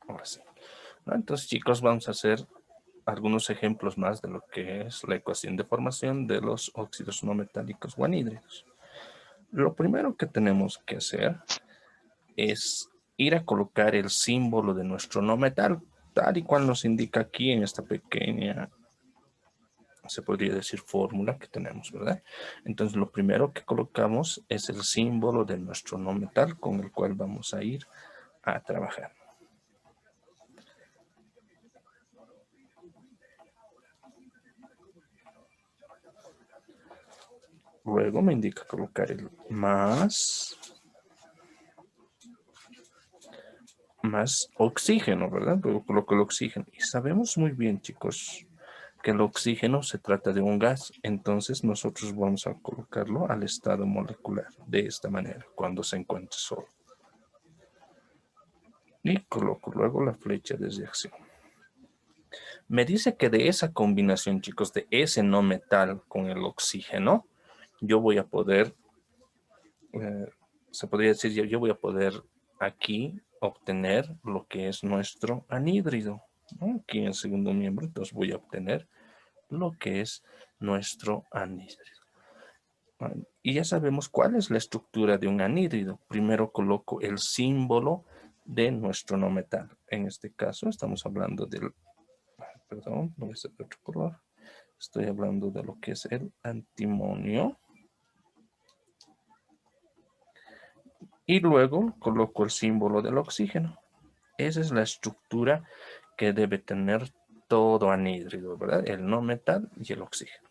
Ahora sí. ¿No? Entonces, chicos, vamos a hacer algunos ejemplos más de lo que es la ecuación de formación de los óxidos no metálicos o anhídridos. Lo primero que tenemos que hacer es ir a colocar el símbolo de nuestro no metal, tal y cual nos indica aquí en esta pequeña, se podría decir, fórmula que tenemos, ¿verdad? Entonces, lo primero que colocamos es el símbolo de nuestro no metal con el cual vamos a ir a trabajar. Luego me indica colocar el más oxígeno, ¿verdad? Luego coloco el oxígeno. Y sabemos muy bien, chicos, que el oxígeno se trata de un gas. Entonces nosotros vamos a colocarlo al estado molecular de esta manera, cuando se encuentre solo. Y coloco luego la flecha de reacción. Me dice que de esa combinación, chicos, de ese no metal con el oxígeno, yo voy a poder, se podría decir, yo voy a poder aquí obtener lo que es nuestro anhídrido, ¿no? Aquí en el segundo miembro, entonces voy a obtener lo que es nuestro anhídrido. Y ya sabemos cuál es la estructura de un anhídrido. Primero coloco el símbolo de nuestro no metal. En este caso estamos hablando del, perdón, no voy a ser de otro color. Estoy hablando de lo que es el antimonio. Y luego coloco el símbolo del oxígeno. Esa es la estructura que debe tener todo anhídrido, ¿verdad? El no metal y el oxígeno.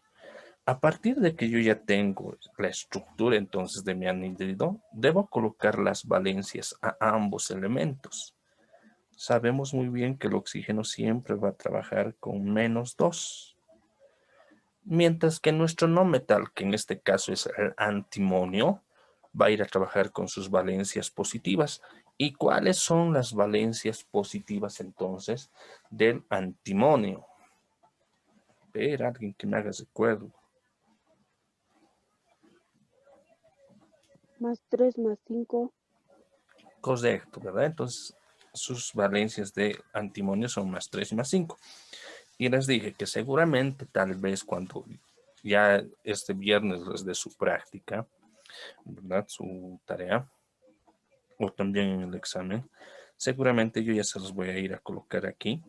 A partir de que yo ya tengo la estructura entonces de mi anhídrido, debo colocar las valencias a ambos elementos. Sabemos muy bien que el oxígeno siempre va a trabajar con -2. Mientras que nuestro no metal, que en este caso es el antimonio, va a ir a trabajar con sus valencias positivas. ¿Y cuáles son las valencias positivas entonces del antimonio? Ver, alguien que me haga recuerdo. +3 +5. Correcto, ¿verdad? Entonces, sus valencias de antimonio son +3 y +5. Y les dije que seguramente, tal vez cuando ya este viernes les dé su práctica, ¿verdad? Su tarea, o también en el examen, seguramente yo ya se los voy a ir a colocar aquí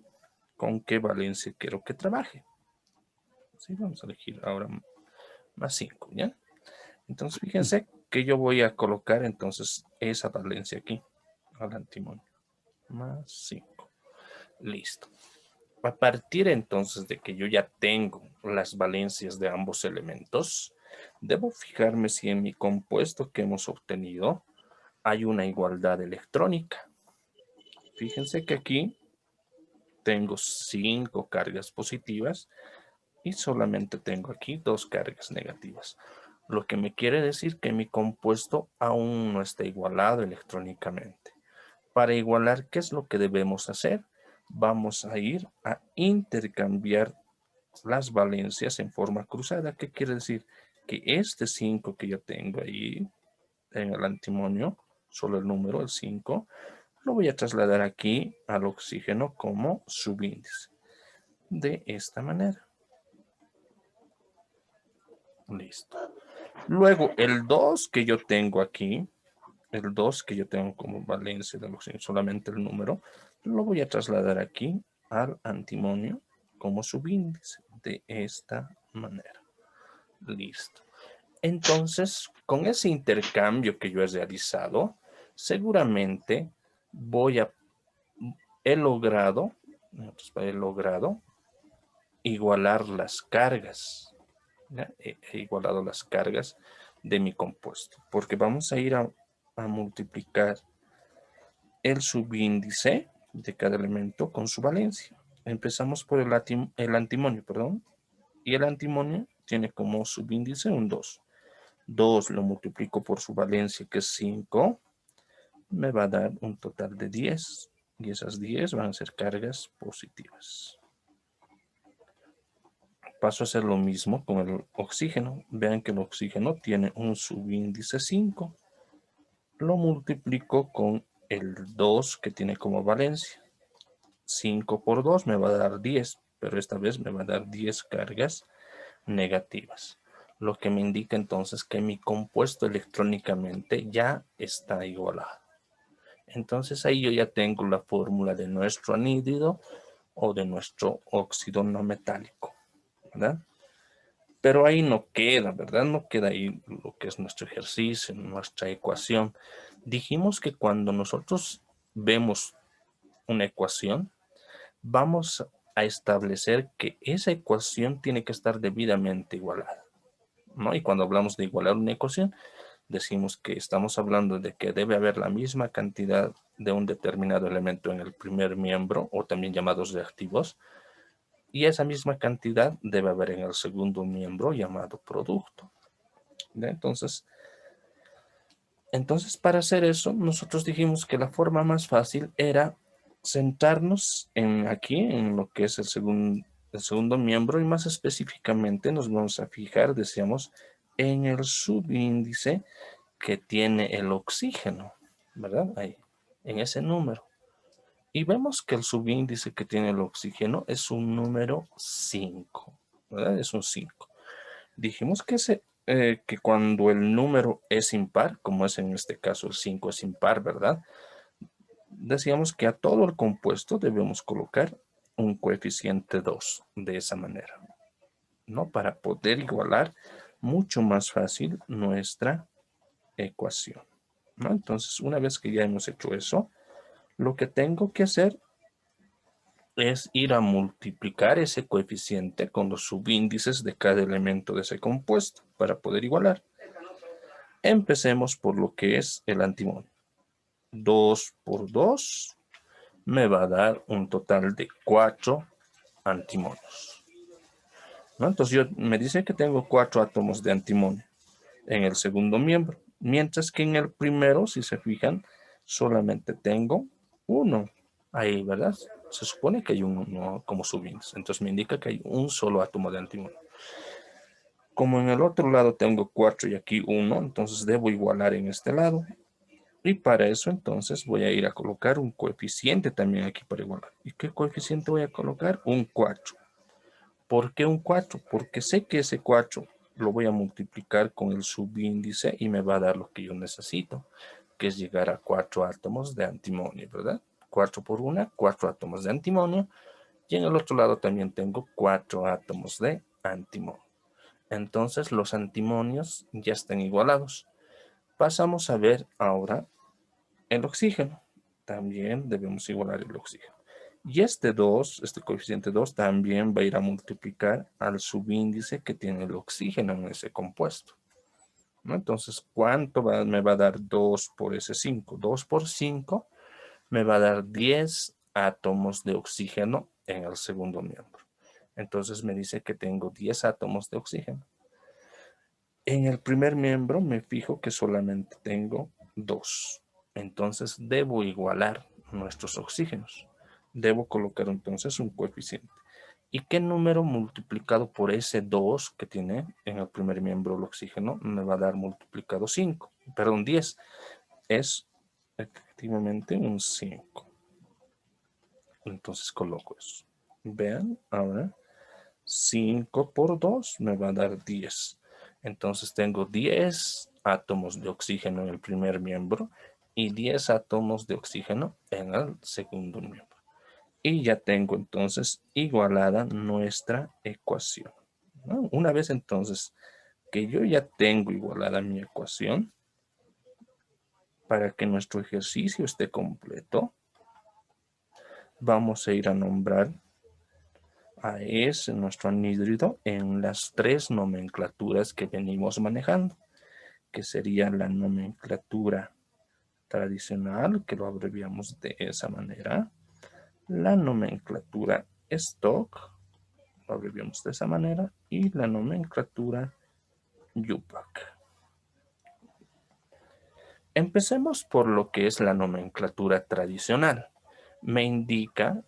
con qué valencia quiero que trabaje. Sí, vamos a elegir ahora +5, ¿ya? Entonces, fíjense que yo voy a colocar entonces esa valencia aquí al antimonio. +5. Listo. A partir entonces de que yo ya tengo las valencias de ambos elementos, debo fijarme si en mi compuesto que hemos obtenido hay una igualdad electrónica. Fíjense que aquí tengo 5 cargas positivas y solamente tengo aquí 2 cargas negativas. Lo que me quiere decir que mi compuesto aún no está igualado electrónicamente. Para igualar, ¿qué es lo que debemos hacer? Vamos a ir a intercambiar las valencias en forma cruzada. ¿Qué quiere decir? Que este 5 que yo tengo ahí en el antimonio, solo el número, el 5, lo voy a trasladar aquí al oxígeno como subíndice. De esta manera. Listo. Luego, el 2 que yo tengo aquí, el 2 que yo tengo como valencia del oxígeno, solamente el número, lo voy a trasladar aquí al antimonio como subíndice. De esta manera. Listo. Entonces, con ese intercambio que yo he realizado, seguramente he logrado igualar las cargas. ¿Ya? He igualado las cargas de mi compuesto, porque vamos a ir a multiplicar el subíndice de cada elemento con su valencia. Empezamos por el antimonio, perdón, y el antimonio tiene como subíndice un 2. 2 lo multiplico por su valencia, que es 5, me va a dar un total de 10. Y esas 10 van a ser cargas positivas. Paso a hacer lo mismo con el oxígeno. Vean que el oxígeno tiene un subíndice 5. Lo multiplico con el 2 que tiene como valencia. 5 por 2 me va a dar 10, pero esta vez me va a dar 10 cargas negativas. Lo que me indica entonces que mi compuesto electrónicamente ya está igualado. Entonces ahí yo ya tengo la fórmula de nuestro anhídrido o de nuestro óxido no metálico, ¿verdad? Pero ahí no queda, ¿verdad? No queda ahí lo que es nuestro ejercicio, nuestra ecuación. Dijimos que cuando nosotros vemos una ecuación, vamos a establecer que esa ecuación tiene que estar debidamente igualada, ¿no? Y cuando hablamos de igualar una ecuación, decimos que estamos hablando de que debe haber la misma cantidad de un determinado elemento en el primer miembro, o también llamados reactivos, y esa misma cantidad debe haber en el segundo miembro llamado producto. ¿Ya? Entonces, para hacer eso, nosotros dijimos que la forma más fácil era centrarnos aquí, en lo que es el segundo miembro, y más específicamente nos vamos a fijar, decíamos, en el subíndice que tiene el oxígeno, ¿verdad? Ahí, en ese número. Y vemos que el subíndice que tiene el oxígeno es un número 5, ¿verdad? Es un 5. Dijimos que cuando el número es impar, como es en este caso el 5 es impar, ¿verdad? Decíamos que a todo el compuesto debemos colocar un coeficiente 2 de esa manera, ¿no? Para poder igualar mucho más fácil nuestra ecuación, ¿no? Entonces, una vez que ya hemos hecho eso, lo que tengo que hacer es ir a multiplicar ese coeficiente con los subíndices de cada elemento de ese compuesto para poder igualar. Empecemos por lo que es el antimonio. 2 por 2 me va a dar un total de 4 antimonios, ¿no? Entonces me dice que tengo 4 átomos de antimonio en el segundo miembro, mientras que en el primero, si se fijan, solamente tengo uno ahí, ¿verdad? Se supone que hay uno como subíndice, entonces me indica que hay un solo átomo de antimonio. Como en el otro lado tengo 4 y aquí 1, entonces debo igualar en este lado. Y para eso entonces voy a ir a colocar un coeficiente también aquí para igualar. ¿Y qué coeficiente voy a colocar? Un 4. ¿Por qué un 4? Porque sé que ese 4 lo voy a multiplicar con el subíndice y me va a dar lo que yo necesito, que es llegar a 4 átomos de antimonio, ¿verdad? 4 por 1, 4 átomos de antimonio. Y en el otro lado también tengo 4 átomos de antimonio. Entonces los antimonios ya están igualados. Pasamos a ver ahora el oxígeno. También debemos igualar el oxígeno. Y este 2, este coeficiente 2, también va a ir a multiplicar al subíndice que tiene el oxígeno en ese compuesto, ¿no? Entonces, ¿cuánto me va a dar 2 por ese 5? 2 por 5 me va a dar 10 átomos de oxígeno en el segundo miembro. Entonces me dice que tengo 10 átomos de oxígeno. En el primer miembro me fijo que solamente tengo 2. Entonces debo igualar nuestros oxígenos. Debo colocar entonces un coeficiente. ¿Y qué número multiplicado por ese 2 que tiene en el primer miembro el oxígeno me va a dar multiplicado 5? Perdón, 10. Es efectivamente un 5. Entonces coloco eso. Vean, ahora 5 por 2 me va a dar 10. Entonces tengo 10 átomos de oxígeno en el primer miembro y 10 átomos de oxígeno en el segundo miembro. Y ya tengo entonces igualada nuestra ecuación, ¿no? Una vez entonces que yo ya tengo igualada mi ecuación, para que nuestro ejercicio esté completo, vamos a ir a nombrar a ese nuestro anhídrido en las 3 nomenclaturas que venimos manejando, que sería la nomenclatura tradicional, que lo abreviamos de esa manera, la nomenclatura stock, lo abreviamos de esa manera, y la nomenclatura UPAC. Empecemos por lo que es la nomenclatura tradicional. Me indica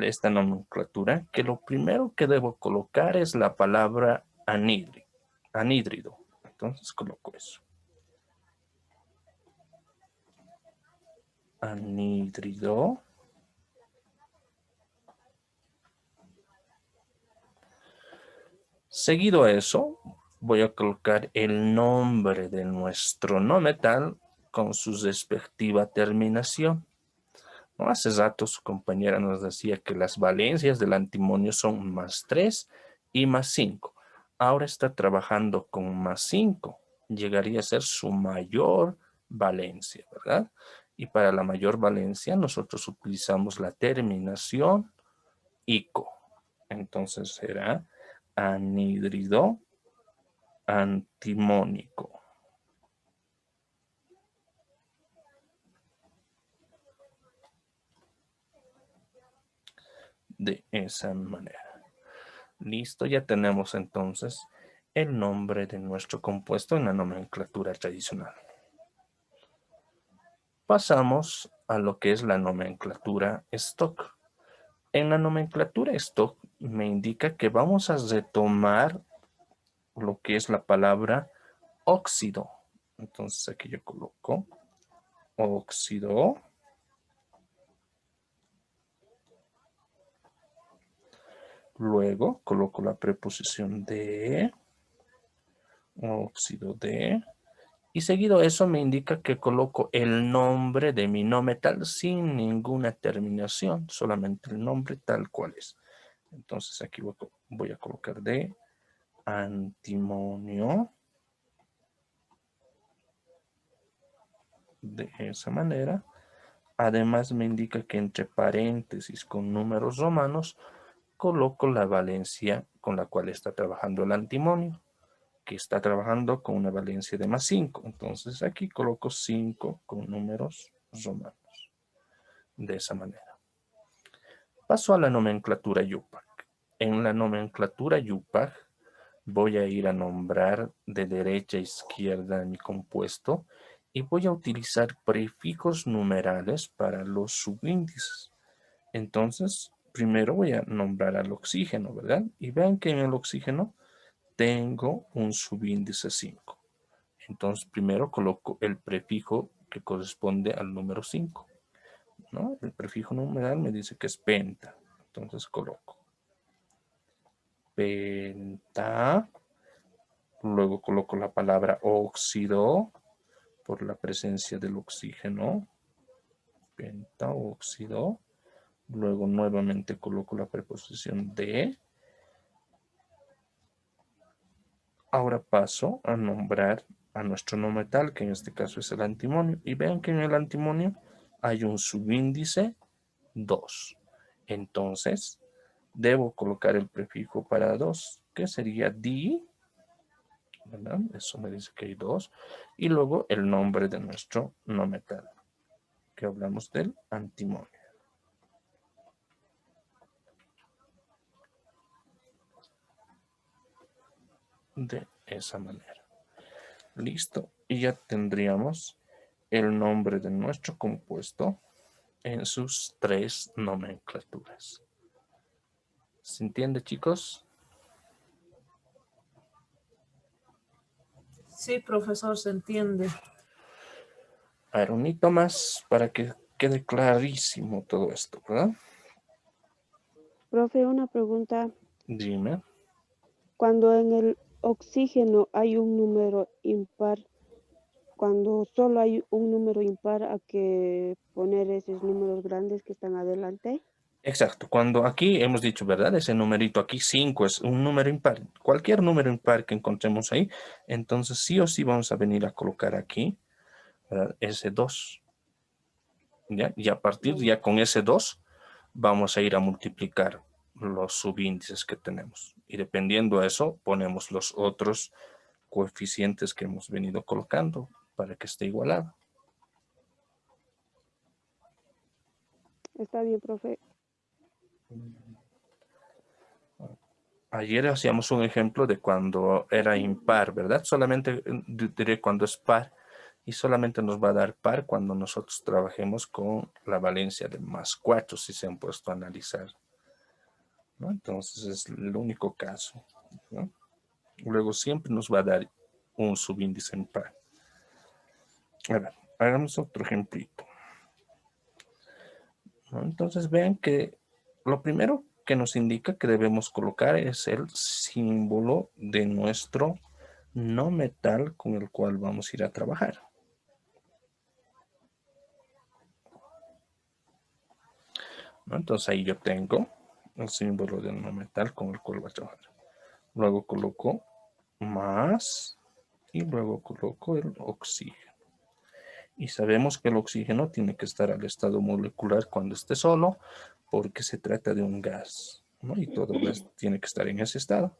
esta nomenclatura que lo primero que debo colocar es la palabra anhídrido. Entonces coloco eso. Anhídrido. Seguido a eso, voy a colocar el nombre de nuestro no metal con su respectiva terminación. ¿No? Hace rato su compañera nos decía que las valencias del antimonio son +3 y +5. Ahora está trabajando con +5. Llegaría a ser su mayor valencia, ¿verdad? Y para la mayor valencia nosotros utilizamos la terminación ico. Entonces será anhídrido antimónico. De esa manera. Listo, ya tenemos entonces el nombre de nuestro compuesto en la nomenclatura tradicional. Pasamos a lo que es la nomenclatura stock. En la nomenclatura stock me indica que vamos a retomar lo que es la palabra óxido. Entonces aquí yo coloco óxido. Luego coloco la preposición de, óxido de, y seguido eso me indica que coloco el nombre de mi no metal sin ninguna terminación, solamente el nombre tal cual es. Entonces aquí voy a colocar de antimonio. De esa manera. Además me indica que entre paréntesis con números romanos coloco la valencia con la cual está trabajando el antimonio, que está trabajando con una valencia de +5. Entonces aquí coloco 5 con números romanos. De esa manera. Paso a la nomenclatura IUPAC. En la nomenclatura IUPAC voy a ir a nombrar de derecha a izquierda mi compuesto y voy a utilizar prefijos numerales para los subíndices. Entonces, primero voy a nombrar al oxígeno, ¿verdad? Y vean que en el oxígeno tengo un subíndice 5. Entonces, primero coloco el prefijo que corresponde al número 5, ¿no? El prefijo numeral me dice que es penta. Entonces coloco penta. Luego coloco la palabra óxido por la presencia del oxígeno. Pentaóxido. Luego nuevamente coloco la preposición de. Ahora paso a nombrar a nuestro no metal, que en este caso es el antimonio. Y vean que en el antimonio hay un subíndice 2. Entonces, debo colocar el prefijo para 2, que sería di, ¿verdad? Eso me dice que hay 2. Y luego el nombre de nuestro no metal, que hablamos del antimonio. De esa manera. Listo. Y ya tendríamos el nombre de nuestro compuesto en sus 3 nomenclaturas. ¿Se entiende, chicos? Sí, profesor, se entiende. A ver, un hito más para que quede clarísimo todo esto, ¿verdad? Profe, una pregunta. Dime. Cuando en el oxígeno hay un número impar, cuando solo hay un número impar, ¿a que poner esos números grandes que están adelante? Exacto. Cuando aquí hemos dicho, ¿verdad? Ese numerito aquí, 5, es un número impar. Cualquier número impar que encontremos ahí, entonces sí o sí vamos a venir a colocar aquí, ¿verdad? Ese 2. ¿Ya? Y a partir ya con ese 2 vamos a ir a multiplicar los subíndices que tenemos. Y dependiendo de eso, ponemos los otros coeficientes que hemos venido colocando para que esté igualado. Está bien, profe. Ayer hacíamos un ejemplo de cuando era impar, ¿verdad? Solamente diré cuando es par y solamente nos va a dar par cuando nosotros trabajemos con la valencia de +4 si se han puesto a analizar, ¿no? Entonces es el único caso, ¿no? Luego siempre nos va a dar un subíndice en par. A ver, hagamos otro ejemplito, ¿no? Entonces vean que lo primero que nos indica que debemos colocar es el símbolo de nuestro no metal con el cual vamos a ir a trabajar. ¿No? Entonces ahí yo tengo el símbolo del no metal con el cual voy a trabajar. Luego coloco más y luego coloco el oxígeno. Y sabemos que el oxígeno tiene que estar al estado molecular cuando esté solo, porque se trata de un gas, ¿no? Y todo gas tiene que estar en ese estado.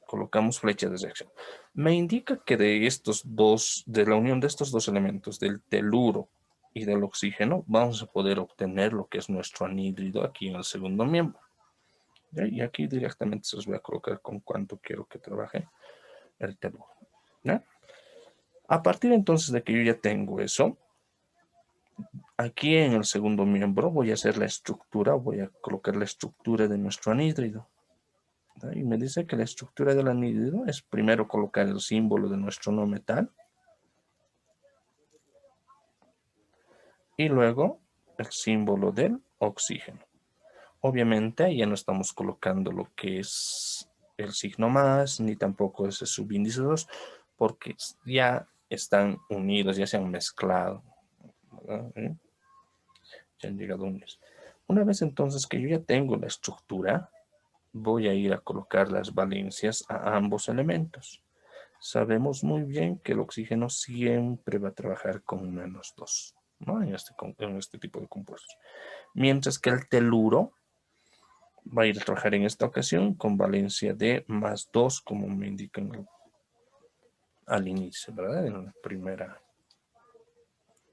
Colocamos flecha de reacción. Me indica que de estos dos, de la unión de estos dos elementos, del teluro y del oxígeno, vamos a poder obtener lo que es nuestro anhídrido aquí en el segundo miembro. ¿Ya? Y aquí directamente se los voy a colocar con cuánto quiero que trabaje el teluro. ¿Ya? A partir entonces de que yo ya tengo eso, aquí en el segundo miembro voy a hacer la estructura, voy a colocar la estructura de nuestro anhídrido. Y me dice que la estructura del anhídrido es primero colocar el símbolo de nuestro no metal y luego el símbolo del oxígeno. Obviamente ya no estamos colocando lo que es el signo más, ni tampoco ese subíndice 2, porque ya están unidos, ya se han mezclado, ¿verdad? Ya han llegado unidos. Una vez entonces que yo ya tengo la estructura, voy a ir a colocar las valencias a ambos elementos. Sabemos muy bien que el oxígeno siempre va a trabajar con -2, ¿no? En este tipo de compuestos. Mientras que el teluro va a ir a trabajar en esta ocasión con valencia de +2, como me indican al inicio, ¿verdad? En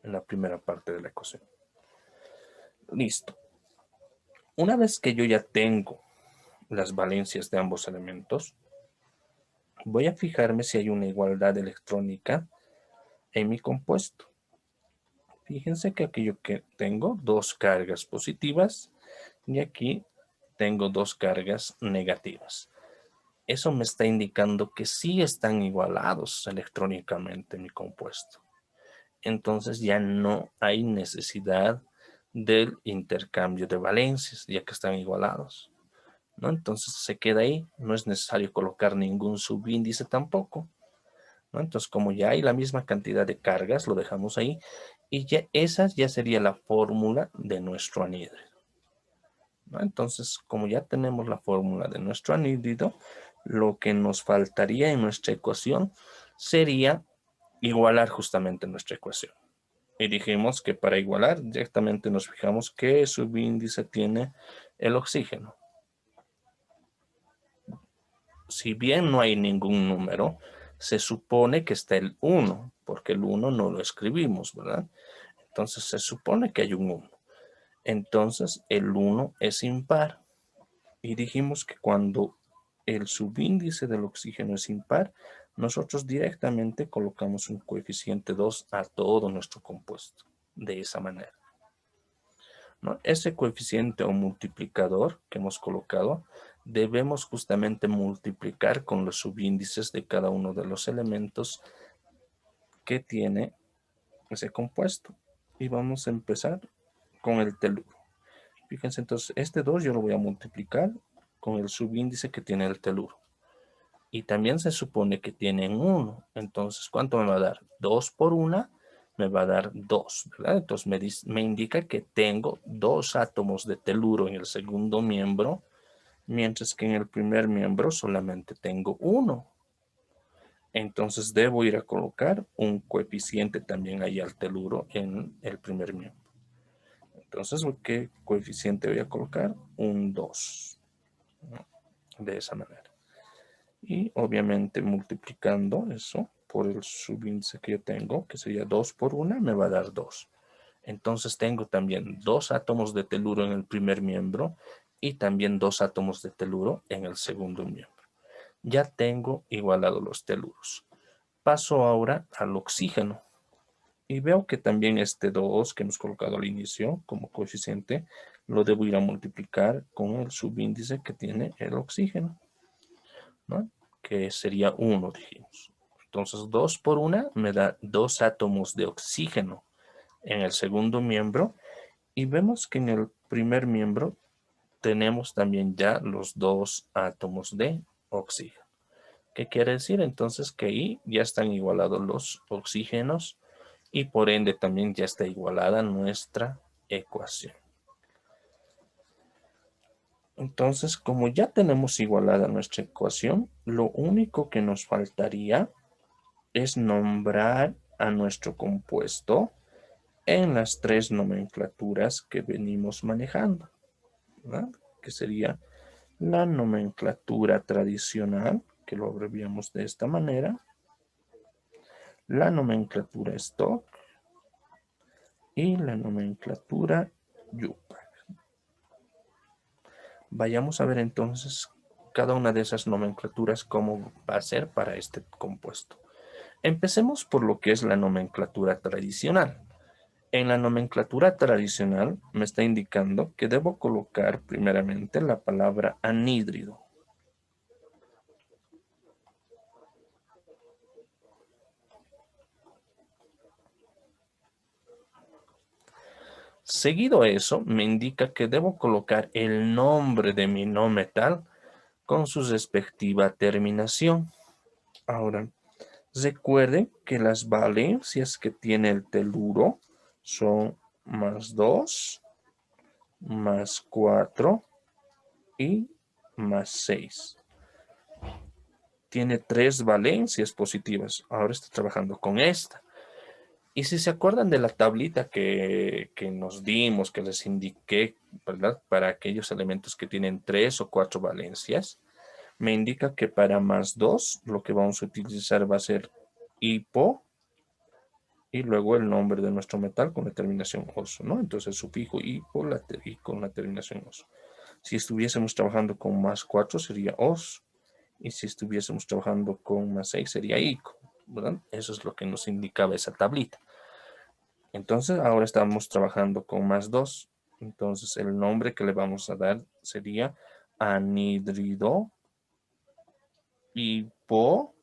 la primera parte de la ecuación. Listo. Una vez que yo ya tengo las valencias de ambos elementos, voy a fijarme si hay una igualdad electrónica en mi compuesto. Fíjense que aquí yo tengo dos cargas positivas y aquí tengo dos cargas negativas. Eso me está indicando que sí están igualados electrónicamente en mi compuesto. Entonces ya no hay necesidad del intercambio de valencias, ya que están igualados, ¿no? Entonces se queda ahí, no es necesario colocar ningún subíndice tampoco, ¿no? Entonces como ya hay la misma cantidad de cargas, lo dejamos ahí y ya esa ya sería la fórmula de nuestro anhídrido, ¿no? Entonces como ya tenemos la fórmula de nuestro anhídrido, lo que nos faltaría en nuestra ecuación sería igualar justamente nuestra ecuación. Y dijimos que para igualar directamente nos fijamos qué subíndice tiene el oxígeno. Si bien no hay ningún número, se supone que está el 1, porque el 1 no lo escribimos, ¿verdad? Entonces se supone que hay un 1. Entonces el 1 es impar. Y dijimos que cuando el subíndice del oxígeno es impar, nosotros directamente colocamos un coeficiente 2 a todo nuestro compuesto. De esa manera, ¿no? Ese coeficiente o multiplicador que hemos colocado, debemos justamente multiplicar con los subíndices de cada uno de los elementos que tiene ese compuesto. Y vamos a empezar con el teluro. Fíjense, entonces este 2 yo lo voy a multiplicar con el subíndice que tiene el teluro. Y también se supone que tienen 1. Entonces, ¿cuánto me va a dar? 2 por 1 me va a dar 2, ¿verdad? Entonces me indica que tengo 2 átomos de teluro en el segundo miembro, mientras que en el primer miembro solamente tengo 1. Entonces debo ir a colocar un coeficiente también ahí al teluro en el primer miembro. Entonces, ¿qué coeficiente voy a colocar? Un 2, ¿no? De esa manera. Y obviamente multiplicando eso por el subíndice que yo tengo, que sería 2 por 1, me va a dar 2. Entonces tengo también 2 átomos de teluro en el primer miembro y también 2 átomos de teluro en el segundo miembro. Ya tengo igualado los teluros. Paso ahora al oxígeno. Y veo que también este 2 que hemos colocado al inicio como coeficiente, lo debo ir a multiplicar con el subíndice que tiene el oxígeno, ¿no? Que sería 1, dijimos. Entonces 2 por 1 me da 2 átomos de oxígeno en el segundo miembro y vemos que en el primer miembro tenemos también ya los 2 átomos de oxígeno. ¿Qué quiere decir? Entonces que ahí ya están igualados los oxígenos y por ende también ya está igualada nuestra ecuación. Entonces, como ya tenemos igualada nuestra ecuación, lo único que nos faltaría es nombrar a nuestro compuesto en las 3 nomenclaturas que venimos manejando, ¿verdad? Que sería la nomenclatura tradicional, que lo abreviamos de esta manera, la nomenclatura stock y la nomenclatura UPAC. Vayamos a ver entonces cada una de esas nomenclaturas cómo va a ser para este compuesto. Empecemos por lo que es la nomenclatura tradicional. En la nomenclatura tradicional me está indicando que debo colocar primeramente la palabra anhídrido. Seguido eso, me indica que debo colocar el nombre de mi no metal con su respectiva terminación. Ahora, recuerden que las valencias que tiene el teluro son +2, +4 y +6. Tiene 3 valencias positivas. Ahora está trabajando con esta. Y si se acuerdan de la tablita que nos dimos, que les indiqué, ¿verdad? Para aquellos elementos que tienen 3 o 4 valencias, me indica que para +2 lo que vamos a utilizar va a ser hipo y luego el nombre de nuestro metal con la terminación oso, ¿no? Entonces el sufijo hipo y con la terminación oso. Si estuviésemos trabajando con +4 sería os, y si estuviésemos trabajando con +6 sería ico, ¿verdad? Eso es lo que nos indicaba esa tablita. Entonces ahora estamos trabajando con +2. Entonces el nombre que le vamos a dar sería anhídrido hipo,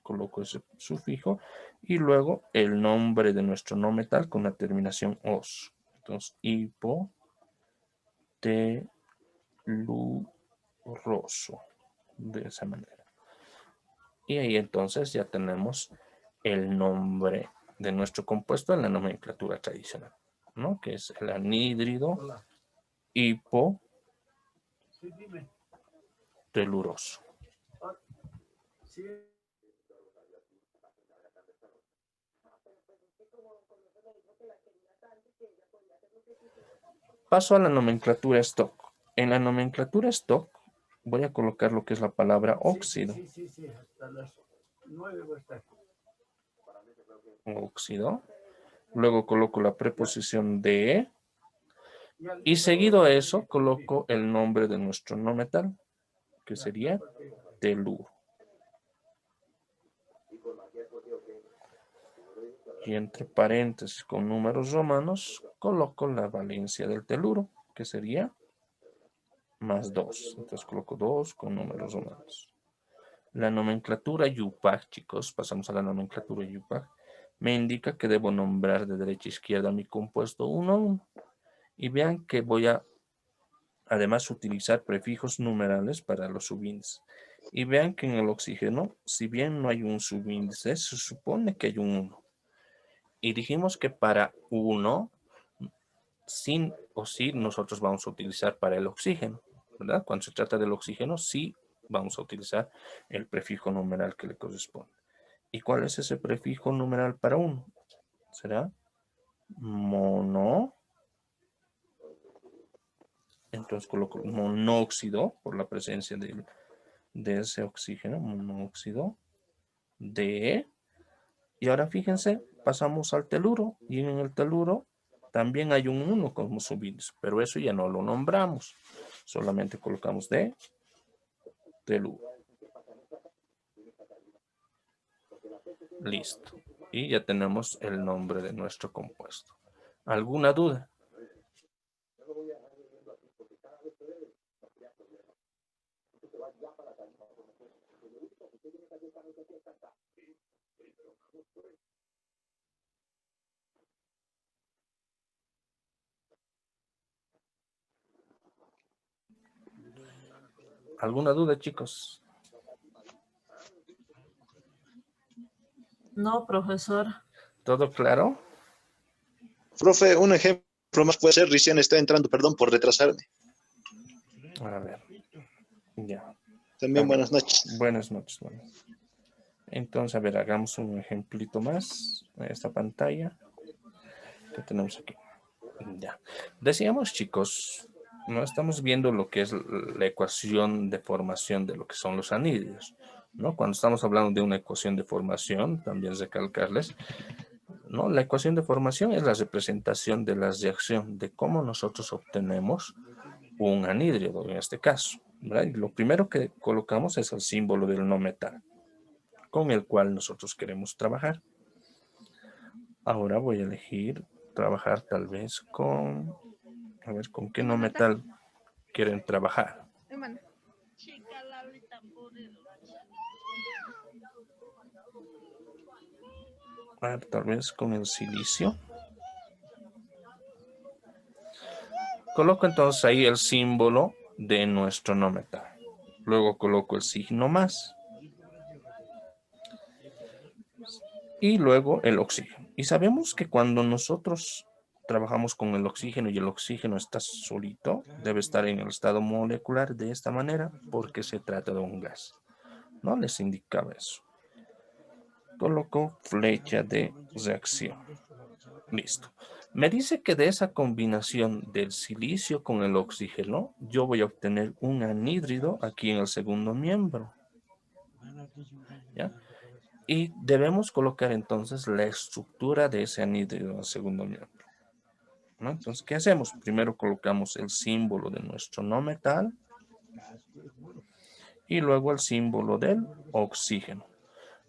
coloco ese sufijo, y luego el nombre de nuestro no metal con la terminación os. Entonces hipo teluroso, de esa manera. Y ahí entonces ya tenemos el nombre de nuestro compuesto en la nomenclatura tradicional, ¿no? Que es el anhídrido hipo teluroso. Paso a la nomenclatura stock. En la nomenclatura stock voy a colocar lo que es la palabra óxido. Sí, hasta las 9 va a estar. Óxido. Luego coloco la preposición de y seguido a eso coloco el nombre de nuestro no metal, que sería teluro. Y entre paréntesis con números romanos coloco la valencia del teluro, que sería +2. Entonces coloco 2 con números romanos. La nomenclatura UPAC, chicos, pasamos a la nomenclatura UPAC, me indica que debo nombrar de derecha a izquierda mi compuesto 1 a 1. Y vean que voy a además utilizar prefijos numerales para los subíndices. Y vean que en el oxígeno, si bien no hay un subíndice, se supone que hay un 1. Y dijimos que para 1, sin o sí, nosotros vamos a utilizar para el oxígeno, ¿verdad? Cuando se trata del oxígeno, sí vamos a utilizar el prefijo numeral que le corresponde. ¿Y cuál es ese prefijo numeral para 1? Será mono. Entonces coloco monóxido por la presencia de ese oxígeno, monóxido de. Y ahora fíjense, pasamos al teluro. Y en el teluro también hay un 1 como subíndice, pero eso ya no lo nombramos. Solamente colocamos de teluro. Listo. Y ya tenemos el nombre de nuestro compuesto. ¿Alguna duda? ¿Alguna duda, chicos? No, profesor. ¿Todo claro? Profe, un ejemplo más puede ser, recién está entrando, perdón por retrasarme. A ver. Ya. También Ah, buenas noches. buenas noches. Entonces, a ver, hagamos un ejemplito más en esta pantalla que tenemos aquí. Ya. Decíamos, chicos, no estamos viendo lo que es la ecuación de formación de lo que son los anhídridos, ¿no? Cuando estamos hablando de una ecuación de formación, también recalcarles, ¿no? La ecuación de formación es la representación de la reacción, de cómo nosotros obtenemos un anhídrido, en este caso, ¿verdad? Y lo primero que colocamos es el símbolo del no metal, con el cual nosotros queremos trabajar. Ahora voy a elegir trabajar tal vez con, a ver, ¿con qué no metal quieren trabajar? A ver, tal vez con el silicio. Coloco entonces ahí el símbolo de nuestro no metal. Luego coloco el signo más. Y luego el oxígeno. Y sabemos que cuando nosotros trabajamos con el oxígeno y el oxígeno está solito, debe estar en el estado molecular de esta manera porque se trata de un gas. No les indicaba eso. Coloco flecha de reacción. Listo. Me dice que de esa combinación del silicio con el oxígeno, yo voy a obtener un anhídrido aquí en el segundo miembro. ¿Ya? Y debemos colocar entonces la estructura de ese anhídrido en el segundo miembro, ¿no? Entonces, ¿qué hacemos? Primero colocamos el símbolo de nuestro no metal y luego el símbolo del oxígeno.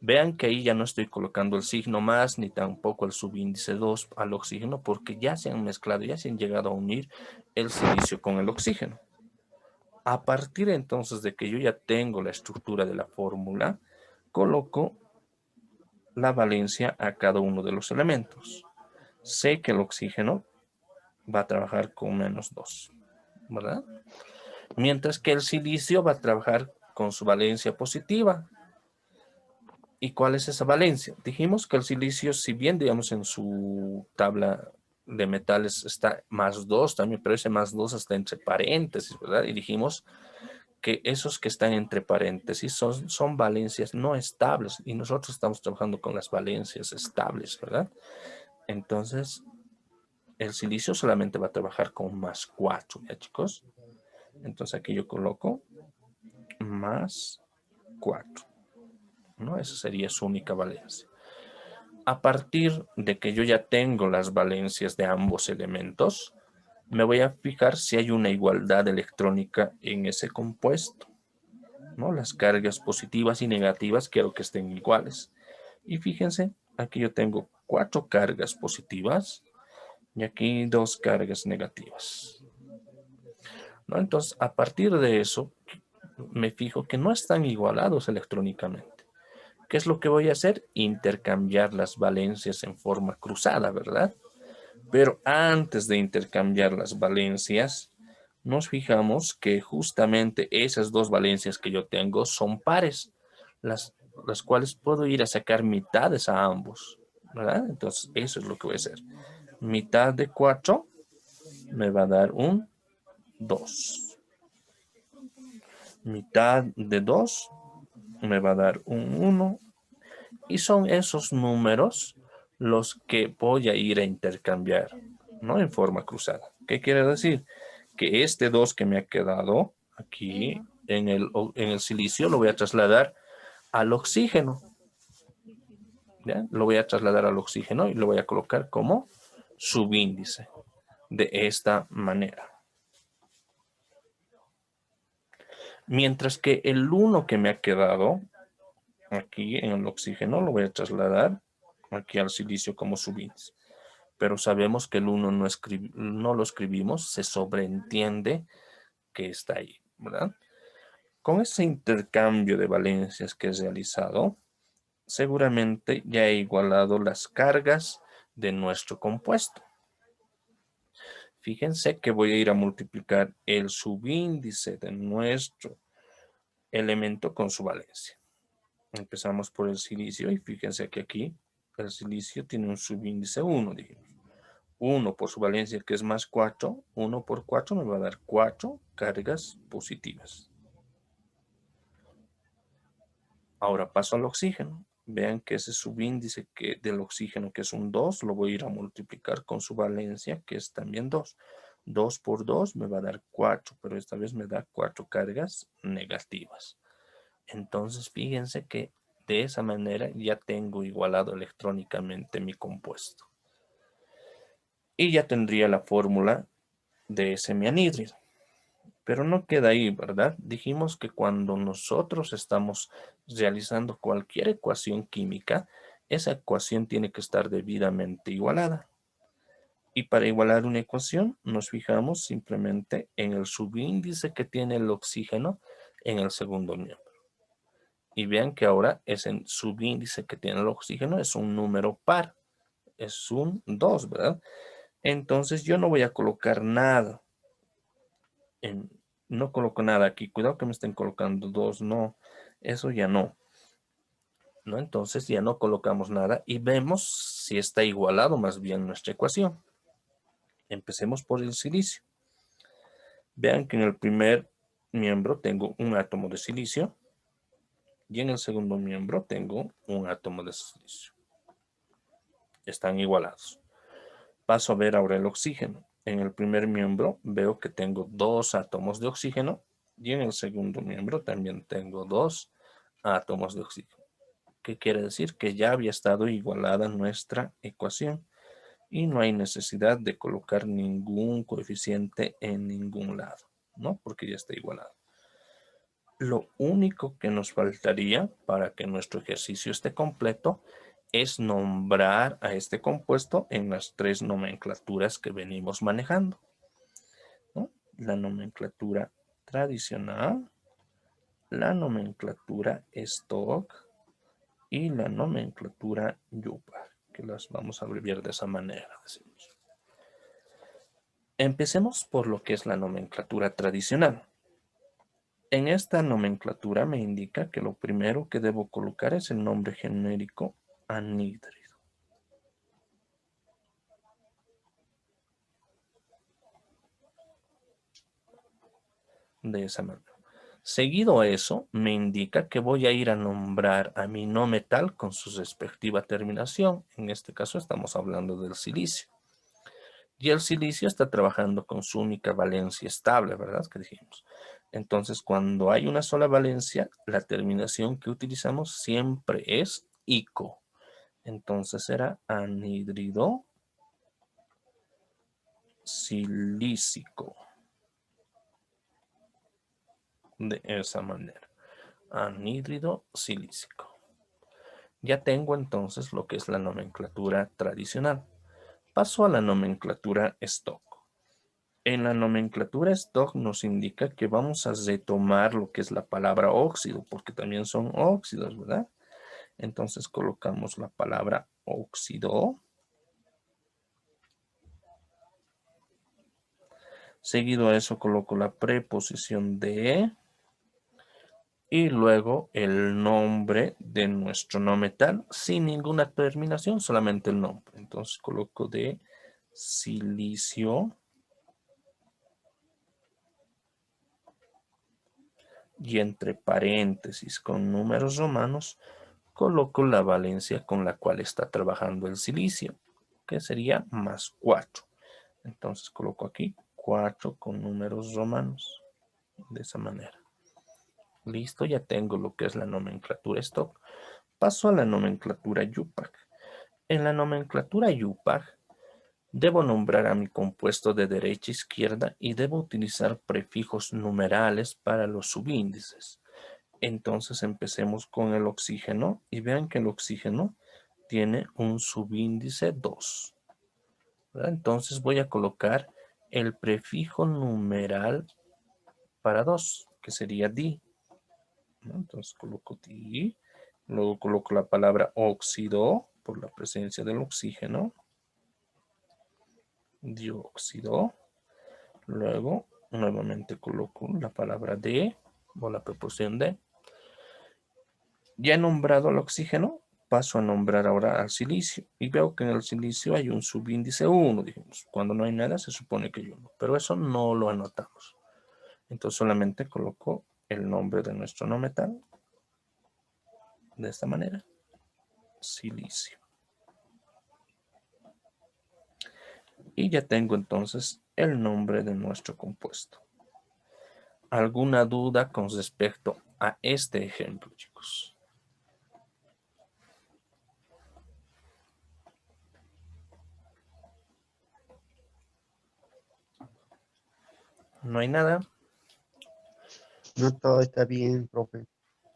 Vean que ahí ya no estoy colocando el signo más ni tampoco el subíndice 2 al oxígeno porque ya se han mezclado, ya se han llegado a unir el silicio con el oxígeno. A partir entonces de que yo ya tengo la estructura de la fórmula, coloco la valencia a cada uno de los elementos. Sé que el oxígeno va a trabajar con -2, ¿verdad? Mientras que el silicio va a trabajar con su valencia positiva. ¿Y cuál es esa valencia? Dijimos que el silicio, si bien digamos en su tabla de metales está +2 también, pero ese +2 está entre paréntesis, ¿verdad? Y dijimos que esos que están entre paréntesis son valencias no estables y nosotros estamos trabajando con las valencias estables, ¿verdad? Entonces, el silicio solamente va a trabajar con +4, ¿ya, chicos? Entonces aquí yo coloco +4, ¿no? Esa sería su única valencia. A partir de que yo ya tengo las valencias de ambos elementos, me voy a fijar si hay una igualdad electrónica en ese compuesto, ¿no? Las cargas positivas y negativas quiero que estén iguales. Y fíjense, aquí yo tengo 4 cargas positivas y aquí 2 cargas negativas, ¿no? Entonces, a partir de eso, me fijo que no están igualados electrónicamente. ¿Qué es lo que voy a hacer? Intercambiar las valencias en forma cruzada, ¿verdad? Pero antes de intercambiar las valencias, nos fijamos que justamente esas dos valencias que yo tengo son pares, las cuales puedo ir a sacar mitades a ambos, ¿verdad? Entonces, eso es lo que voy a hacer. Mitad de 4 me va a dar un 2. Mitad de 2 me va a dar un 1. Y son esos números los que voy a ir a intercambiar, ¿no? En forma cruzada. ¿Qué quiere decir? Que este 2 que me ha quedado aquí en el silicio lo voy a trasladar al oxígeno. ¿Ya? Lo voy a trasladar al oxígeno y lo voy a colocar como subíndice de esta manera. Mientras que el 1 que me ha quedado aquí en el oxígeno lo voy a trasladar aquí al silicio como subíndice. Pero sabemos que el 1 no lo escribimos, se sobreentiende que está ahí, ¿verdad? Con ese intercambio de valencias que he realizado, seguramente ya he igualado las cargas de nuestro compuesto. Fíjense que voy a ir a multiplicar el subíndice de nuestro elemento con su valencia. Empezamos por el silicio y fíjense que aquí el silicio tiene un subíndice 1, dijimos. 1 por su valencia, que es más 4, 1 por 4 me va a dar 4 cargas positivas. Ahora paso al oxígeno. Vean que ese subíndice del oxígeno, que es un 2, lo voy a ir a multiplicar con su valencia, que es también 2. 2 por 2 me va a dar 4, pero esta vez me da 4 cargas negativas. Entonces, fíjense que de esa manera ya tengo igualado electrónicamente mi compuesto. Y ya tendría la fórmula de ese semianhídrido. Pero no queda ahí, ¿verdad? Dijimos que cuando nosotros estamos realizando cualquier ecuación química, esa ecuación tiene que estar debidamente igualada. Y para igualar una ecuación, nos fijamos simplemente en el subíndice que tiene el oxígeno en el segundo miembro. Y vean que ahora ese subíndice que tiene el oxígeno es un número par. Es un 2, ¿verdad? Entonces yo no voy a colocar nada. No coloco nada aquí. Cuidado que me estén colocando 2. No, eso ya no. ¿No? Entonces ya no colocamos nada y vemos si está igualado más bien nuestra ecuación. Empecemos por el silicio. Vean que en el primer miembro tengo un átomo de silicio y en el segundo miembro tengo un átomo de silicio. Están igualados. Paso a ver ahora el oxígeno. En el primer miembro veo que tengo 2 átomos de oxígeno y en el segundo miembro también tengo 2 átomos de oxígeno. ¿Qué quiere decir? Que ya había estado igualada nuestra ecuación y no hay necesidad de colocar ningún coeficiente en ningún lado, ¿no? Porque ya está igualado. Lo único que nos faltaría para que nuestro ejercicio esté completo es nombrar a este compuesto en las 3 nomenclaturas que venimos manejando, ¿no? La nomenclatura tradicional, la nomenclatura Stock y la nomenclatura Yupa, que las vamos a abreviar de esa manera, decimos. Empecemos por lo que es la nomenclatura tradicional. En esta nomenclatura me indica que lo primero que debo colocar es el nombre genérico anhídrido. De esa manera. Seguido a eso, me indica que voy a ir a nombrar a mi no metal con su respectiva terminación. En este caso estamos hablando del silicio. Y el silicio está trabajando con su única valencia estable, ¿verdad? Que dijimos. Entonces, cuando hay una sola valencia, la terminación que utilizamos siempre es ico. Entonces será anhídrido silícico. De esa manera. Anhídrido silícico. Ya tengo entonces lo que es la nomenclatura tradicional. Paso a la nomenclatura stock. En la nomenclatura stock nos indica que vamos a retomar lo que es la palabra óxido, porque también son óxidos, ¿verdad? Entonces colocamos la palabra óxido. Seguido a eso coloco la preposición de y luego el nombre de nuestro no metal sin ninguna terminación, solamente el nombre. Entonces coloco de silicio y entre paréntesis con números romanos coloco la valencia con la cual está trabajando el silicio, que sería más 4. Entonces coloco aquí 4 con números romanos, de esa manera. Listo, ya tengo lo que es la nomenclatura stock. Paso a la nomenclatura UPAC. En la nomenclatura UPAC debo nombrar a mi compuesto de derecha a izquierda y debo utilizar prefijos numerales para los subíndices. Entonces empecemos con el oxígeno y vean que el oxígeno tiene un subíndice 2. ¿Verdad? Entonces voy a colocar el prefijo numeral para 2, que sería di. ¿No? Entonces coloco di, luego coloco la palabra óxido por la presencia del oxígeno, dióxido, luego nuevamente coloco la palabra de o la preposición de Ya he nombrado el oxígeno, paso a nombrar ahora al silicio. Y veo que en el silicio hay un subíndice 1, dijimos. Cuando no hay nada, se supone que hay 1. Pero eso no lo anotamos. Entonces solamente coloco el nombre de nuestro no metal. De esta manera. Silicio. Y ya tengo entonces el nombre de nuestro compuesto. ¿Alguna duda con respecto a este ejemplo, chicos? ¿No hay nada? No todo está bien, profe.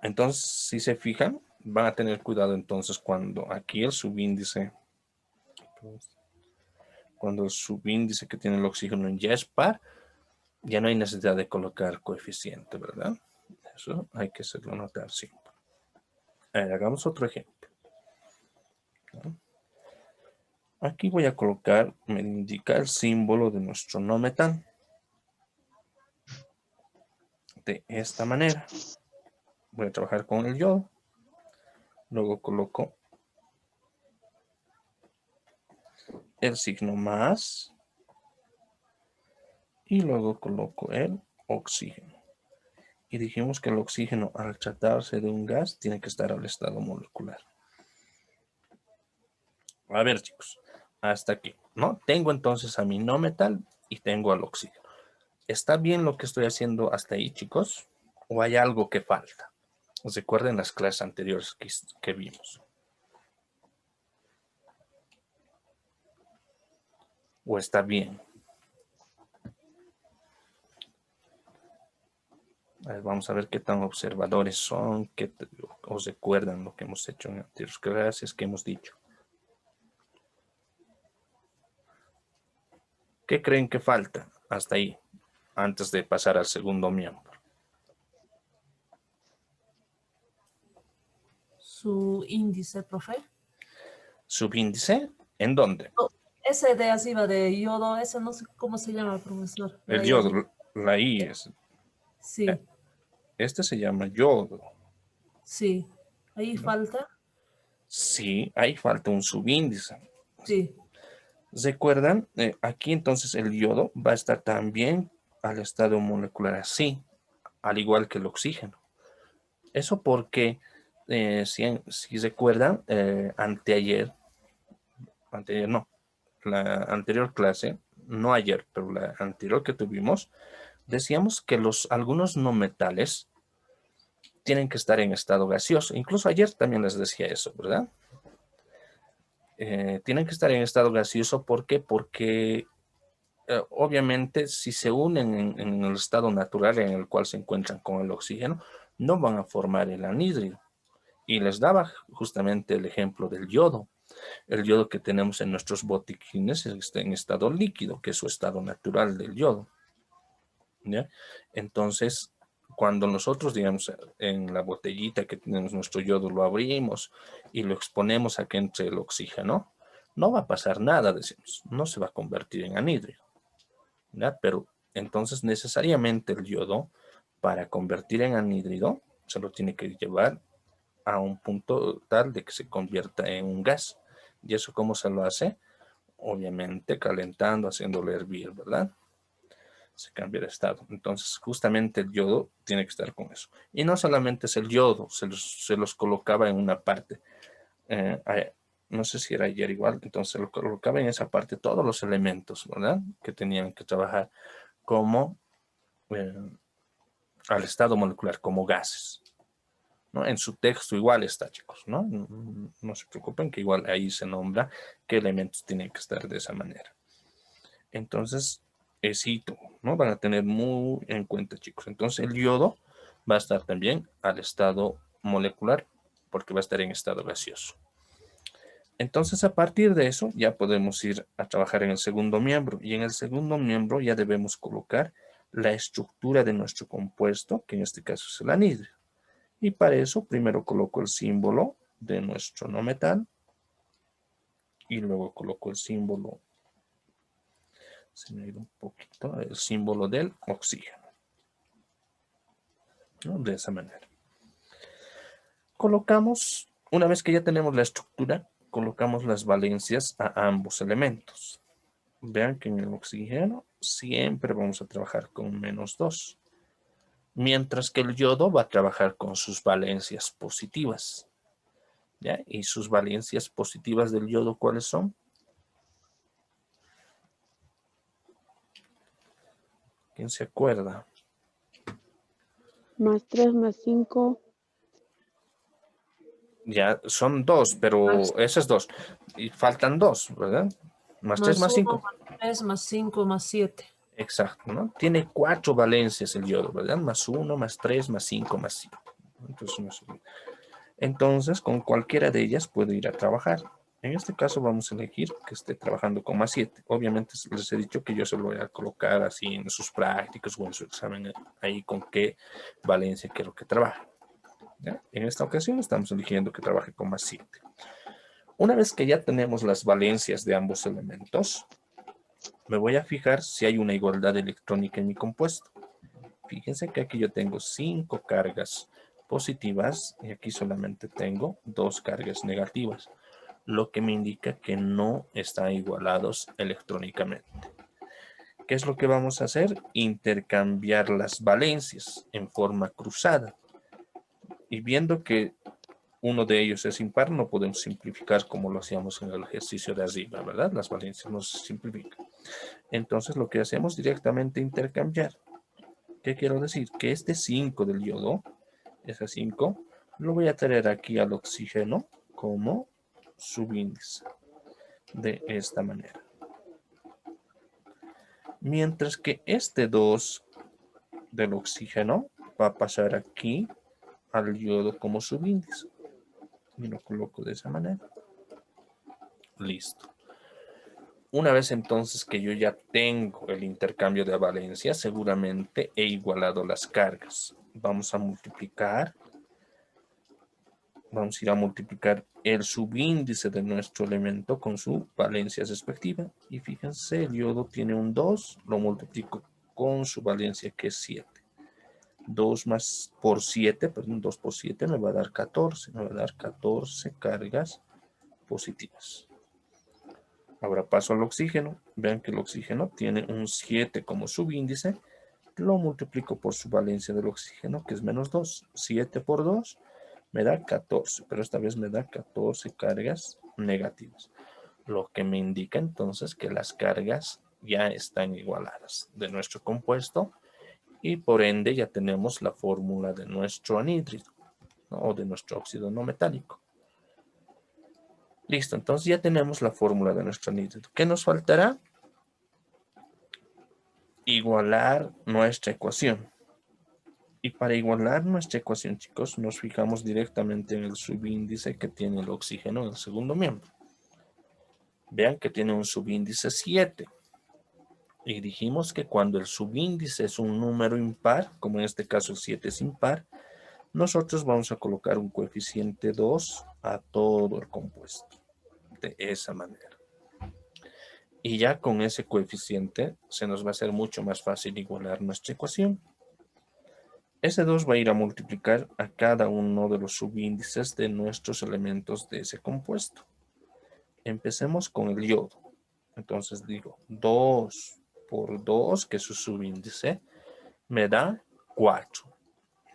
Entonces, si se fijan, van a tener cuidado entonces cuando aquí el subíndice, cuando el subíndice que tiene el oxígeno ya es par, ya no hay necesidad de colocar coeficiente, ¿verdad? Eso hay que hacerlo notar siempre. A ver, hagamos otro ejemplo. ¿No? Aquí voy a colocar, me indica el símbolo de nuestro no metal. De esta manera. Voy a trabajar con el yodo. Luego coloco el signo más. Y luego coloco el oxígeno. Y dijimos que el oxígeno, al tratarse de un gas, tiene que estar al estado molecular. A ver, chicos, hasta aquí, ¿no? Tengo entonces a mi no metal y tengo al oxígeno. ¿Está bien lo que estoy haciendo hasta ahí, chicos? ¿O hay algo que falta? Recuerden las clases anteriores que vimos. ¿O está bien? A ver, vamos a ver qué tan observadores son, os recuerdan lo que hemos hecho en anteriores clases, que hemos dicho. ¿Qué creen que falta hasta ahí, antes de pasar al segundo miembro? Su índice, profe. ¿Subíndice? ¿En dónde? Oh, ese de arriba de yodo, ese no sé cómo se llama, profesor. De El ahí arriba. yodo, la I es. Sí, Este se llama yodo. sí. Ahí ¿No? falta. Sí, ahí falta un subíndice. Sí, ¿Recuerdan? Aquí entonces el yodo va a estar también al estado molecular así, al igual que el oxígeno. Eso porque, si recuerdan, anteayer no, la anterior clase, no ayer, pero la anterior que tuvimos, decíamos que algunos no metales tienen que estar en estado gaseoso. Incluso ayer también les decía eso, ¿verdad? Tienen que estar en estado gaseoso. ¿Por qué? Porque obviamente si se unen en el estado natural en el cual se encuentran con el oxígeno, no van a formar el anhídrido. Y les daba justamente el ejemplo del yodo. El yodo que tenemos en nuestros botiquines está en estado líquido, que es su estado natural del yodo. ¿Ya? Entonces, cuando nosotros, digamos, en la botellita que tenemos nuestro yodo, lo abrimos y lo exponemos a que entre el oxígeno, no va a pasar nada, decimos, no se va a convertir en anhídrido. ¿Ya? Pero entonces necesariamente el yodo, para convertir en anhídrido, se lo tiene que llevar a un punto tal de que se convierta en un gas. ¿Y eso cómo se lo hace? Obviamente calentando, haciéndolo hervir, ¿verdad? Se cambia de estado. Entonces, justamente el yodo tiene que estar con eso. Y no solamente es el yodo, se los colocaba en una parte. No sé si era ayer igual, entonces se lo colocaba en esa parte todos los elementos, ¿verdad? Que tenían que trabajar como eh, al estado molecular, como gases. ¿No? En su texto igual está, chicos, ¿no? No se preocupen que igual ahí se nombra qué elementos tienen que estar de esa manera. Entonces, esito, ¿no? Van a tener muy en cuenta, chicos. Entonces, el yodo va a estar también al estado molecular porque va a estar en estado gaseoso. Entonces, a partir de eso, ya podemos ir a trabajar en el segundo miembro. Y en el segundo miembro ya debemos colocar la estructura de nuestro compuesto, que en este caso es el anhídrido. Y para eso, primero coloco el símbolo de nuestro no metal. Y luego coloco el símbolo, se me ha ido un poquito, el símbolo del oxígeno. ¿No? De esa manera. colocamos, una vez que ya tenemos la estructura, colocamos las valencias a ambos elementos. Vean que en el oxígeno siempre vamos a trabajar con -2, mientras que el yodo va a trabajar con sus valencias positivas. ¿Ya? ¿Y sus valencias positivas del yodo cuáles son? ¿Quién se acuerda? +3, +5. Ya son 2, pero ese es 2. Y faltan 2, ¿verdad? +3, Más 1, +5. +3, +5, +7. Exacto, ¿no? Tiene 4 valencias el yodo, ¿verdad? +1, +3, +5, +7. Entonces, con cualquiera de ellas puedo ir a trabajar. En este caso vamos a elegir que esté trabajando con +7. Obviamente les he dicho que yo se lo voy a colocar así en sus prácticos o en su examen, ahí con qué valencia quiero que trabaje. ¿Ya? En esta ocasión estamos eligiendo que trabaje con +7. Una vez que ya tenemos las valencias de ambos elementos, me voy a fijar si hay una igualdad electrónica en mi compuesto. Fíjense que aquí yo tengo 5 cargas positivas y aquí solamente tengo 2 cargas negativas, lo que me indica que no están igualados electrónicamente. ¿Qué es lo que vamos a hacer? Intercambiar las valencias en forma cruzada. Y viendo que uno de ellos es impar, no podemos simplificar como lo hacíamos en el ejercicio de arriba, ¿verdad? Las valencias no se simplifican. Entonces lo que hacemos directamente es intercambiar. ¿Qué quiero decir? Que este 5 del yodo, ese 5, lo voy a traer aquí al oxígeno como subíndice. De esta manera. Mientras que este 2 del oxígeno va a pasar aquí al yodo como subíndice. Y lo coloco de esa manera. Listo. Una vez entonces que yo ya tengo el intercambio de valencia, seguramente he igualado las cargas. Vamos a multiplicar. Vamos a ir a multiplicar el subíndice de nuestro elemento con su valencia respectiva. Y fíjense, el yodo tiene un 2, lo multiplico con su valencia que es 7. 2 más por 7, perdón, 2 por 7 me va a dar 14. Me va a dar 14 cargas positivas. Ahora paso al oxígeno. Vean que el oxígeno tiene un 7 como subíndice. Lo multiplico por su valencia del oxígeno, que es -2. 7 por 2 me da 14, pero esta vez me da 14 cargas negativas. Lo que me indica entonces que las cargas ya están igualadas de nuestro compuesto y por ende ya tenemos la fórmula de nuestro anhídrido, ¿no? O de nuestro óxido no metálico. Listo, entonces ya tenemos la fórmula de nuestro anhídrido. ¿Qué nos faltará? Igualar nuestra ecuación. Y para igualar nuestra ecuación, chicos, nos fijamos directamente en el subíndice que tiene el oxígeno en el segundo miembro. Vean que tiene un subíndice 7. Y dijimos que cuando el subíndice es un número impar, como en este caso el 7 es impar, nosotros vamos a colocar un coeficiente 2 a todo el compuesto. De esa manera. Y ya con ese coeficiente se nos va a hacer mucho más fácil igualar nuestra ecuación. Ese 2 va a ir a multiplicar a cada uno de los subíndices de nuestros elementos de ese compuesto. Empecemos con el yodo. Entonces digo 2 por 2, que es su subíndice, me da 4.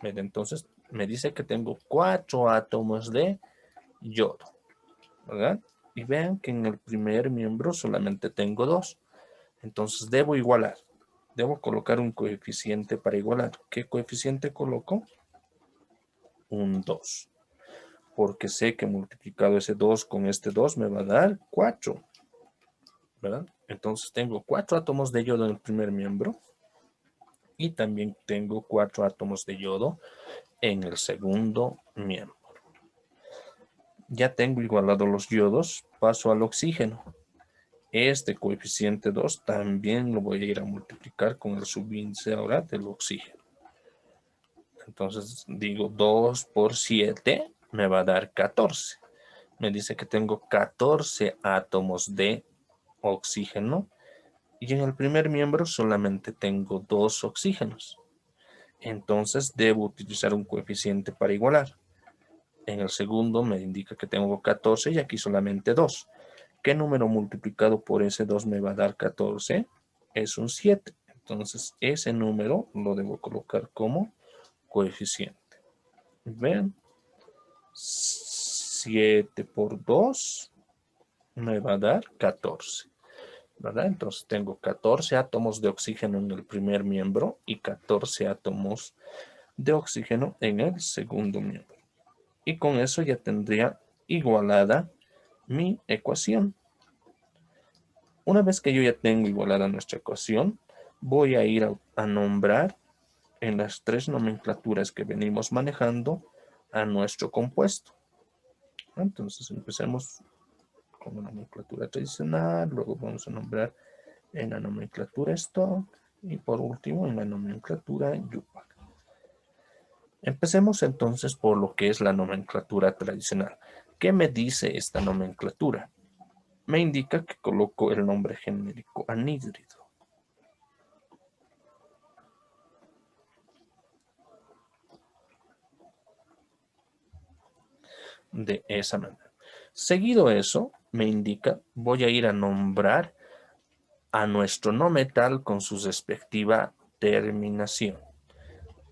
Entonces me dice que tengo 4 átomos de yodo, ¿verdad? Y vean que en el primer miembro solamente tengo 2. Entonces debo igualar. Debo colocar un coeficiente para igualar. ¿Qué coeficiente coloco? Un 2. Porque sé que multiplicado ese 2 con este 2 me va a dar 4. ¿Verdad? Entonces tengo 4 átomos de yodo en el primer miembro. Y también tengo 4 átomos de yodo en el segundo miembro. Ya tengo igualado los yodos. Paso al oxígeno. Este coeficiente 2 también lo voy a ir a multiplicar con el subíndice ahora del oxígeno. Entonces digo 2 por 7 me va a dar 14. Me dice que tengo 14 átomos de oxígeno y en el primer miembro solamente tengo 2 oxígenos. Entonces debo utilizar un coeficiente para igualar. En el segundo me indica que tengo 14 y aquí solamente 2. ¿Qué número multiplicado por ese 2 me va a dar 14? Es un 7. Entonces, ese número lo debo colocar como coeficiente. Ven, 7 por 2 me va a dar 14. ¿Verdad? Entonces tengo 14 átomos de oxígeno en el primer miembro y 14 átomos de oxígeno en el segundo miembro. Y con eso ya tendría igualada mi ecuación. Una vez que yo ya tengo igualada nuestra ecuación, voy a ir a nombrar en las 3 nomenclaturas que venimos manejando a nuestro compuesto. Entonces empecemos con la nomenclatura tradicional, luego vamos a nombrar en la nomenclatura stock y por último en la nomenclatura UPAC. Empecemos entonces por lo que es la nomenclatura tradicional. ¿Qué me dice esta nomenclatura? Me indica que coloco el nombre genérico anhídrido. De esa manera. Seguido eso, me indica, voy a ir a nombrar a nuestro no metal con su respectiva terminación,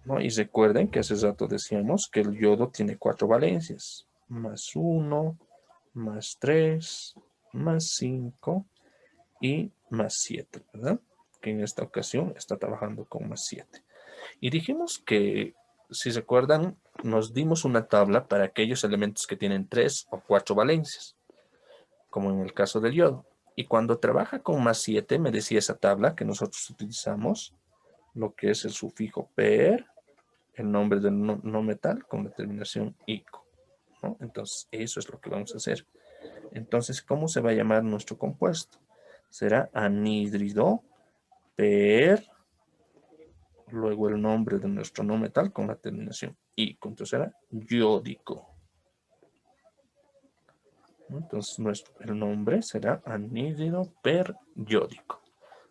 ¿no? Y recuerden que hace rato decíamos que el yodo tiene 4 valencias, más 1, más 3, más 5 y más 7, ¿verdad? Que en esta ocasión está trabajando con más 7. Y dijimos que, si recuerdan, nos dimos una tabla para aquellos elementos que tienen 3 o 4 valencias, como en el caso del yodo. Y cuando trabaja con más 7, me decía esa tabla que nosotros utilizamos lo que es el sufijo per, el nombre del no metal con la terminación ico, ¿no? Entonces, eso es lo que vamos a hacer. Entonces, ¿cómo se va a llamar nuestro compuesto? Será anhídrido per, luego el nombre de nuestro no metal con la terminación ico. Entonces será yódico. Entonces, el nombre será anhídrido periódico.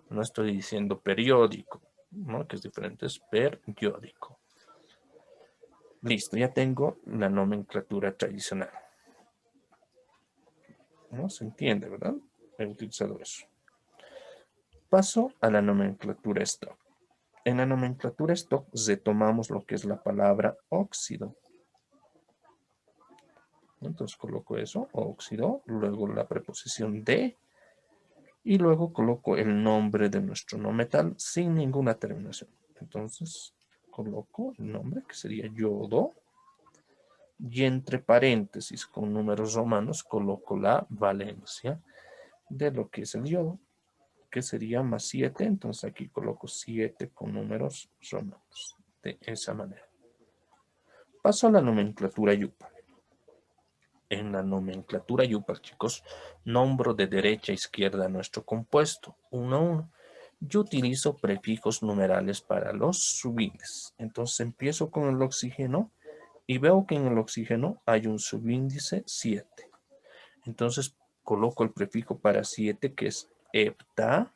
No estoy diciendo periódico, ¿no? Que es diferente, es periódico. Listo, ya tengo la nomenclatura tradicional. ¿No? Se entiende, ¿verdad? He utilizado eso. Paso a la nomenclatura stock. En la nomenclatura stock retomamos lo que es la palabra óxido. Entonces coloco eso, óxido, luego la preposición de, y luego coloco el nombre de nuestro no metal sin ninguna terminación. Entonces coloco el nombre que sería yodo y entre paréntesis con números romanos coloco la valencia de lo que es el yodo, que sería más 7. Entonces aquí coloco 7 con números romanos. De esa manera. Paso a la nomenclatura UPAC. En la nomenclatura UPAC, chicos, nombro de derecha a izquierda nuestro compuesto, 1 a 1. Yo utilizo prefijos numerales para los subíndices. Entonces empiezo con el oxígeno y veo que en el oxígeno hay un subíndice 7. Entonces coloco el prefijo para 7 que es hepta.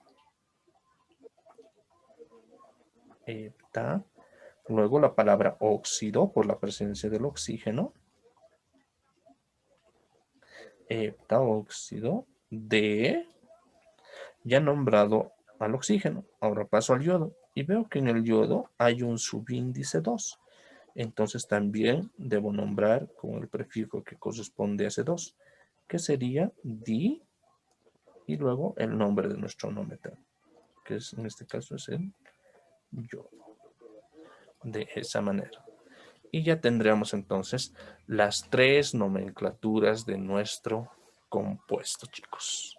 Luego la palabra óxido por la presencia del oxígeno. Heptaóxido de, ya nombrado al oxígeno. Ahora paso al yodo y veo que en el yodo hay un subíndice 2. Entonces también debo nombrar con el prefijo que corresponde a ese 2, que sería di y luego el nombre de nuestro no metal, que es, en este caso es el yodo. De esa manera. Y ya tendríamos entonces las 3 nomenclaturas de nuestro compuesto, chicos.